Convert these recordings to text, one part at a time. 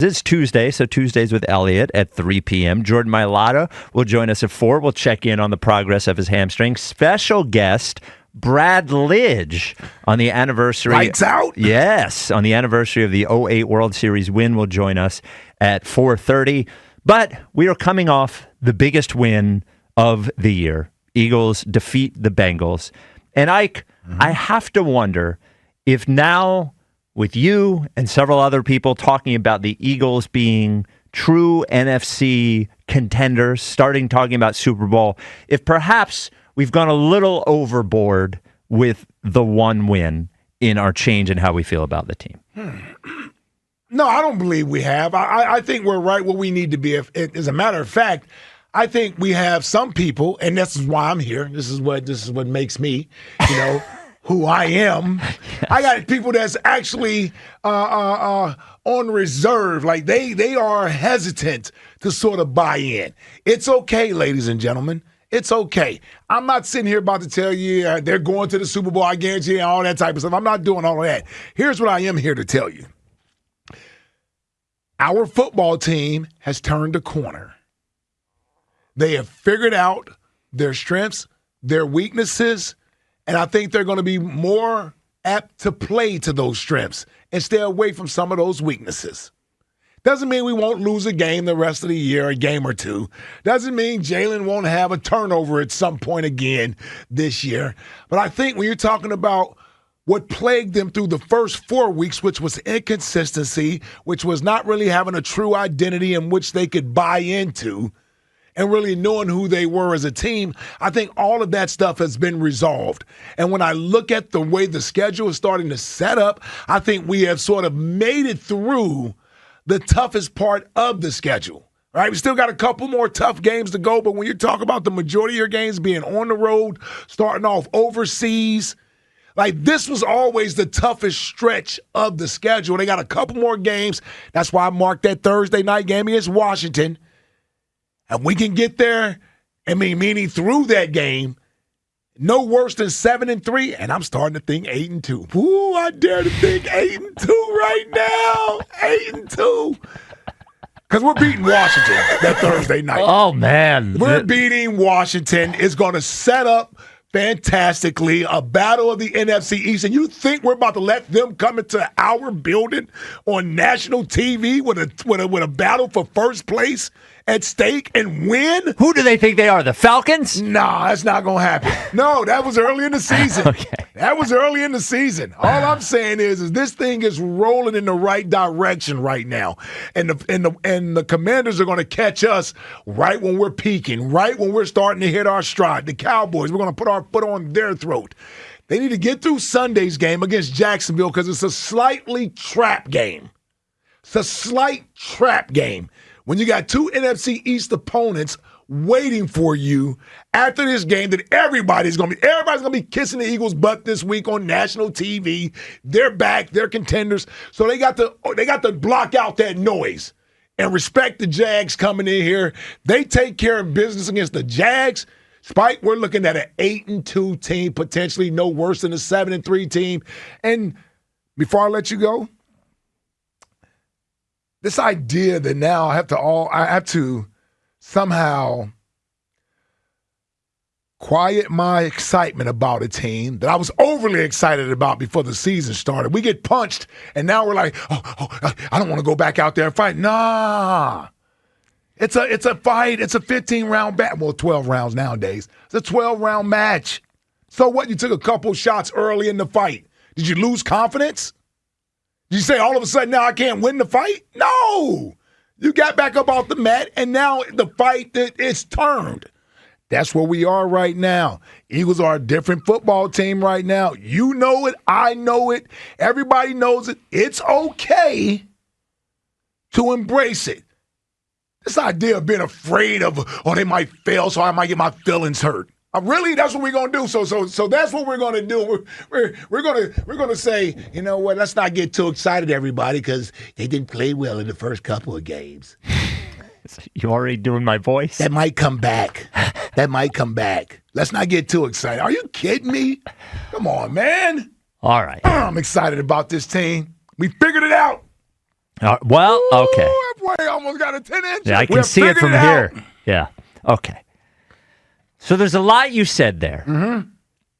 It's Tuesday, so Tuesdays with Elliot at 3 p.m. Jordan Mailata will join us at 4. We'll check in on the progress of his hamstring. Special guest, Brad Lidge, on the anniversary. Lights out? Yes, on the anniversary of the 2008 World Series win will join us at 4:30. But we are coming off the biggest win of the year. Eagles defeat the Bengals. And Ike, I have to wonder if now, with you and several other people talking about the Eagles being true NFC contenders, talking about Super Bowl, if perhaps we've gone a little overboard with the one win in our change in how we feel about the team. No, I don't believe we have. I think we're right where we need to be. As a matter of fact, I think we have some people, and this is why I'm here. This is what makes me, who I am. Yes. I got people that's actually on reserve. Like they are hesitant to sort of buy in. It's okay, ladies and gentlemen. It's okay. I'm not sitting here about to tell you they're going to the Super Bowl, I guarantee you, and all that type of stuff. I'm not doing all of that. Here's what I am here to tell you. Our football team has turned a corner. They have figured out their strengths, their weaknesses, and I think they're going to be more apt to play to those strengths and stay away from some of those weaknesses. Doesn't mean we won't lose a game the rest of the year, a game or two. Doesn't mean Jalen won't have a turnover at some point again this year. But I think when you're talking about what plagued them through the first 4 weeks, which was inconsistency, which was not really having a true identity in which they could buy into, and really knowing who they were as a team, I think all of that stuff has been resolved. And when I look at the way the schedule is starting to set up, I think we have sort of made it through the toughest part of the schedule. Right? We still got a couple more tough games to go, but when you talk about the majority of your games being on the road, starting off overseas, like this was always the toughest stretch of the schedule. They got a couple more games. That's why I marked that Thursday night game against Washington. And we can get there, meaning through that game, no worse than 7-3, and I'm starting to think 8-2. Ooh, I dare to think 8-2 right now. 8-2. Because we're beating Washington that Thursday night. Oh, man. We're beating Washington. It's going to set up fantastically a battle of the NFC East. And you think we're about to let them come into our building on national TV with a battle for first place at stake and win? Who do they think they are, the Falcons? Nah, that's not going to happen. No, that was early in the season. Okay. That was early in the season. All I'm saying is this thing is rolling in the right direction right now. And the Commanders are going to catch us right when we're peaking, right when we're starting to hit our stride. The Cowboys, we're going to put our foot on their throat. They need to get through Sunday's game against Jacksonville because it's a slightly trap game. It's a slight trap game. When you got two NFC East opponents waiting for you after this game that everybody's gonna be kissing the Eagles' butt this week on national TV. They're back, they're contenders. So they got to block out that noise and respect the Jags coming in here. They take care of business against the Jags. Spike, we're looking at an 8-2 team, potentially no worse than a 7-3 team. And before I let you go, this idea that now I have to somehow quiet my excitement about a team that I was overly excited about before the season started. We get punched, and now we're like, I don't want to go back out there and fight. Nah. It's a fight. It's a 15-round battle. Well, 12 rounds nowadays. It's a 12-round match. So what? You took a couple shots early in the fight. Did you lose confidence? Did you say all of a sudden now I can't win the fight? No. You got back up off the mat, and now the fight, it's turned. That's where we are right now. Eagles are a different football team right now. You know it. I know it. Everybody knows it. It's okay to embrace it. This idea of being afraid of, they might fail, so I might get my feelings hurt. Really, that's what we're gonna do. So that's what we're gonna do. We're gonna say, you know what? Let's not get too excited, everybody, because they didn't play well in the first couple of games. You already doing my voice? That might come back. Let's not get too excited. Are you kidding me? Come on, man. All right. I'm excited about this team. We figured it out. Well, okay. That boy almost got a 10-inch. Yeah, I can see it from here. Yeah. Okay. So there's a lot you said there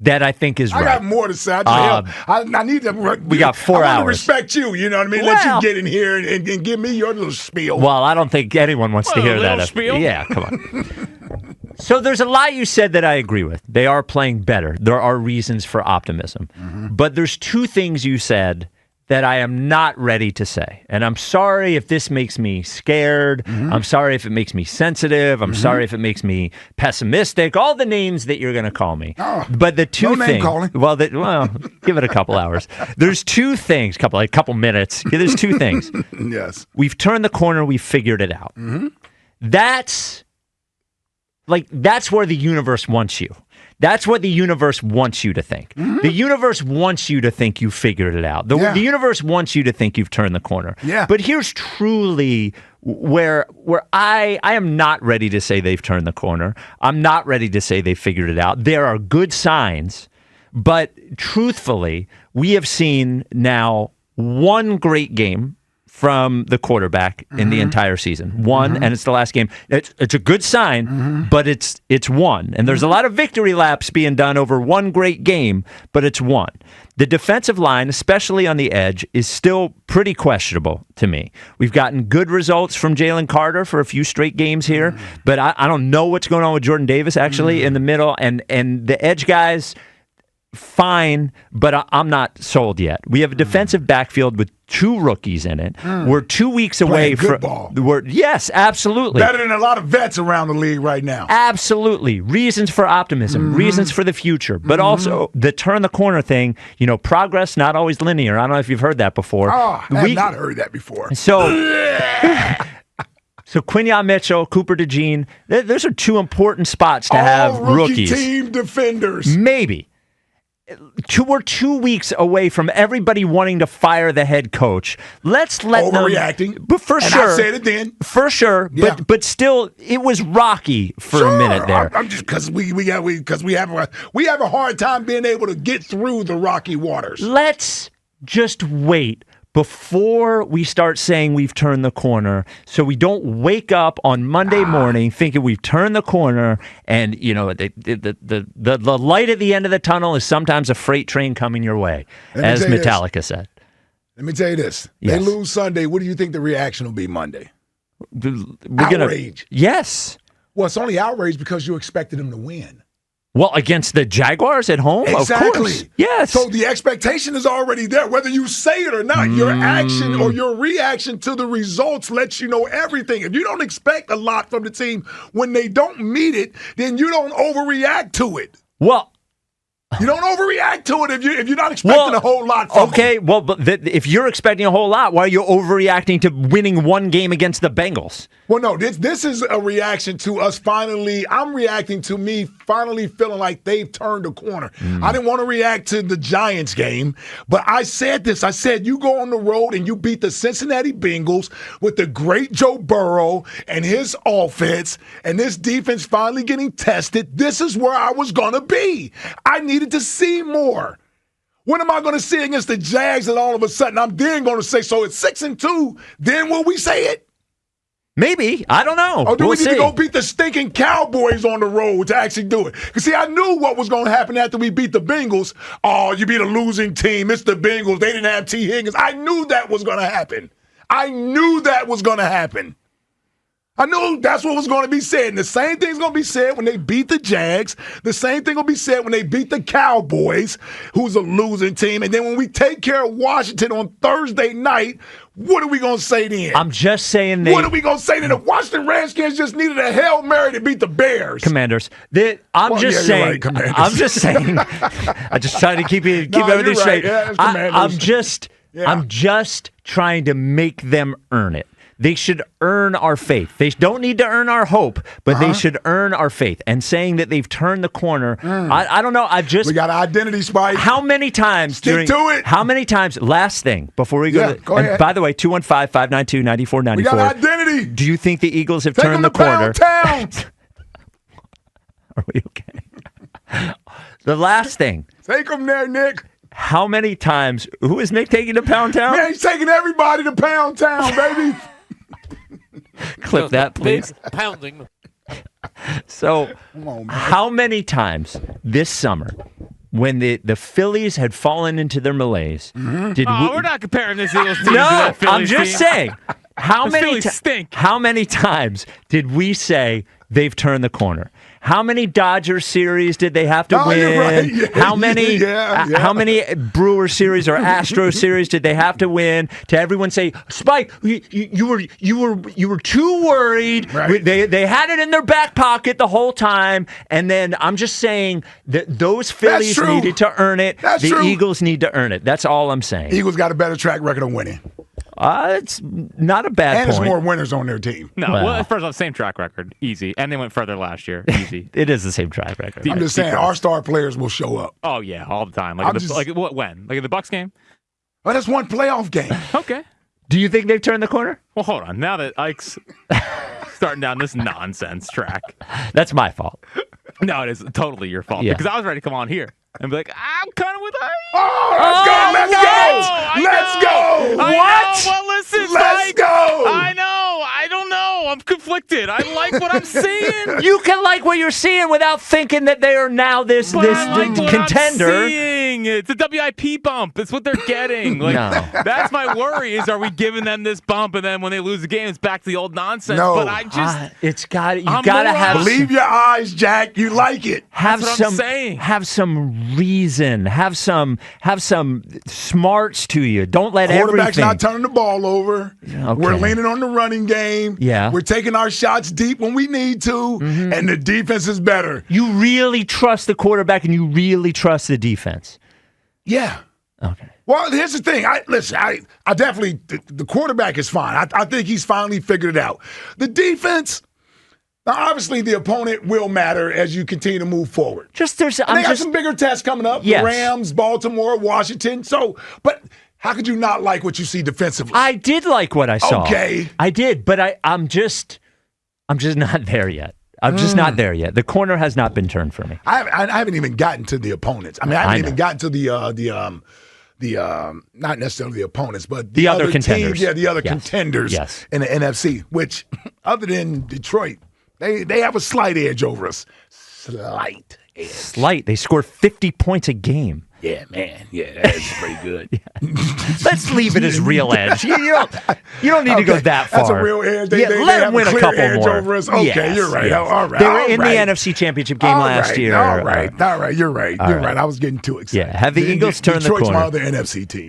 that I think is right. I got more to say. I need to. We got 4 I hours. want to respect you. You know what I mean? Let you get in here and give me your little spiel. Well, I don't think anyone wants to hear that. Spiel? Yeah, come on. So there's a lot you said that I agree with. They are playing better. There are reasons for optimism. But there's 2 things you said that I am not ready to say. And I'm sorry if this makes me scared. I'm sorry if it makes me sensitive. I'm sorry if it makes me pessimistic. All the names that you're going to call me. But the 2 things. Name calling. Well, give it a couple hours. There's 2 things, couple minutes. Yeah, there's 2 things. Yes. We've turned the corner. We've figured it out. That's where the universe wants you. That's what the universe wants you to think. The universe wants you to think you figured it out. The universe wants you to think you've turned the corner. Yeah. But here's truly where I am not ready to say they've turned the corner. I'm not ready to say they figured it out. There are good signs, but truthfully, we have seen now one great game from the quarterback in the entire season. One, and it's the last game. It's a good sign, but it's one. And there's a lot of victory laps being done over one great game, but it's one. The defensive line, especially on the edge, is still pretty questionable to me. We've gotten good results from Jalen Carter for a few straight games here, but I don't know what's going on with Jordan Davis actually in the middle. And the edge guys, fine, but I'm not sold yet. We have a defensive backfield with 2 rookies in it. We're 2 weeks away from ball. Yes, absolutely. Better than a lot of vets around the league right now. Absolutely. Reasons for optimism, reasons for the future, but also the turn the corner thing. Progress not always linear. I don't know if you've heard that before. I have not heard that before. So Quinyon Mitchell, Cooper DeJean, those are 2 important spots to have rookie rookies. Team defenders. Maybe. We're 2 weeks away from everybody wanting to fire the head coach. Let's let overreacting. them. But for and sure, I said it then. For sure, Yeah. but still, it was rocky for a minute there. I'm just because we have a hard time being able to get through the rocky waters. Let's just wait before we start saying we've turned the corner, so we don't wake up on Monday morning thinking we've turned the corner, and the light at the end of the tunnel is sometimes a freight train coming your way, as Metallica said. Let me tell you this: Yes. They lose Sunday. What do you think the reaction will be Monday? Outrage. Yes. Well, it's only outrage because you expected them to win. Well, against the Jaguars at home? Exactly. Of course. Yes. So the expectation is already there. Whether you say it or not, your action or your reaction to the results lets you know everything. If you don't expect a lot from the team when they don't meet it, then you don't overreact to it. Well, you don't overreact to it if you're not expecting a whole lot from them. Well, but if you're expecting a whole lot, why are you overreacting to winning one game against the Bengals? Well, no, this is a reaction to us I'm reacting to me finally feeling like they've turned a corner. I didn't want to react to the Giants game, but I said this. I said, you go on the road and you beat the Cincinnati Bengals with the great Joe Burrow and his offense and this defense finally getting tested. This is where I was going to be. I needed to see more. When am I going to see against the Jags that all of a sudden I'm then going to say, so it's 6-2, then will we say it? Maybe. I don't know. Or do we need see. to go beat the stinking Cowboys on the road to actually do it? Because, see, I knew what was going to happen after we beat the Bengals. Oh, you beat a losing team. It's the Bengals. They didn't have T. Higgins. I knew that was going to happen. I knew that was going to happen. I knew that's what was going to be said. And the same thing's going to be said when they beat the Jags. The same thing will be said when they beat the Cowboys, who's a losing team. And then when we take care of Washington on Thursday night, what are we going to say then? I'm just saying what are we going to say then? The Washington Redskins just needed a Hail Mary to beat the Bears. Commanders. I'm just saying. I'm just saying. I just trying to keep everything straight. Yeah, I'm just trying to make them earn it. They should earn our faith. They don't need to earn our hope, but they should earn our faith. And saying that they've turned the corner, I don't know. We got an identity spike. How many times Stick to it. How many times? Last thing before we go. Go ahead. By the way, 215-592-9494. We got identity. Do you think the Eagles have Take turned them the to corner? Pound Town. Are we okay? The last thing. Take them there, Nick. How many times? Who is Mick taking to Pound Town? Man, he's taking everybody to Pound Town, baby. Clip that, please. Pounding. So, on, how many times this summer, when the Phillies had fallen into their malaise, we're not comparing this Eagles team to No, that Phillies I'm just team. saying. How Phillies many times did we say they've turned the corner? How many Dodgers series did they have to win? You're right. Yeah, how many yeah. how many Brewer series or Astro series did they have to win to everyone say, Spike, you were too worried. Right. They had it in their back pocket the whole time. And then I'm just saying that those Phillies true. needed to earn it. That's the true. Eagles need to earn it. That's all I'm saying. Eagles got a better track record of winning. It's not a bad And point. there's more winners on their team. No, Well. well, first off, same track record, easy, and they went further last year, easy. It is the same track record. I'm just saying, our star players will show up. Oh yeah, all the time. I'm Like just- when? Like in the Bucks game? But that's one playoff game. Okay. Do you think they've turned the corner? Well, hold on. Now that Ike's starting down this nonsense track, That's my fault. no, it is totally your fault Yeah. because I was ready to come on here and be like, I'm kind of with Ike. Oh, let's go! Let's go! What? Well, listen, Let's Mike, go! I know. I don't know. I'm conflicted. I like what I'm seeing. You can like what you're seeing without thinking that they are now this But I like what contender. I'm seeing. It's a WIP bump. It's what they're getting. Like, No. That's my worry is are we giving them this bump and then when they lose the game it's back to the old nonsense. No. But I just It's got you I'm got to more have Believe your eyes, Jack. You like it. have That's what I'm some saying. have some reason, have some smarts to you. Don't let Quarterback's everything. not turning the ball over. Okay. We're leaning on the running game. Yeah. We're taking our shots deep when we need to, and the defense is better. You really trust the quarterback and you really trust the defense. Yeah. Okay. Well, here's the thing. I definitely the quarterback is fine. I think he's finally figured it out. The defense, now obviously the opponent will matter as you continue to move forward. They They got some bigger tests coming up. Yes. The Rams, Baltimore, Washington. But how could you not like what you see defensively? I did like what I saw. Okay. I did, but I'm just not there yet. I'm just not there yet. The corner has not been turned for me. I haven't even gotten to the opponents. I mean, I haven't even gotten to the not necessarily the opponents, but The other contenders. teams, yeah, the other Yes. contenders Yes. in the NFC, which other than Detroit, they have a slight edge over us. Slight edge. Slight. They score 50 points a game. Yeah, man. Yeah, that's pretty good. Let's leave it as real edge. You don't need to go that far. That's a real edge. Yeah, let them have win a clear couple edge more. over us. Okay, Yes, you're right. yes. All right. They were in all the right. NFC Championship game All last right, year. All right. You're right. All You're right. right. I was getting too excited. Yeah, have the Eagles turn the Detroit's corner. my other NFC team.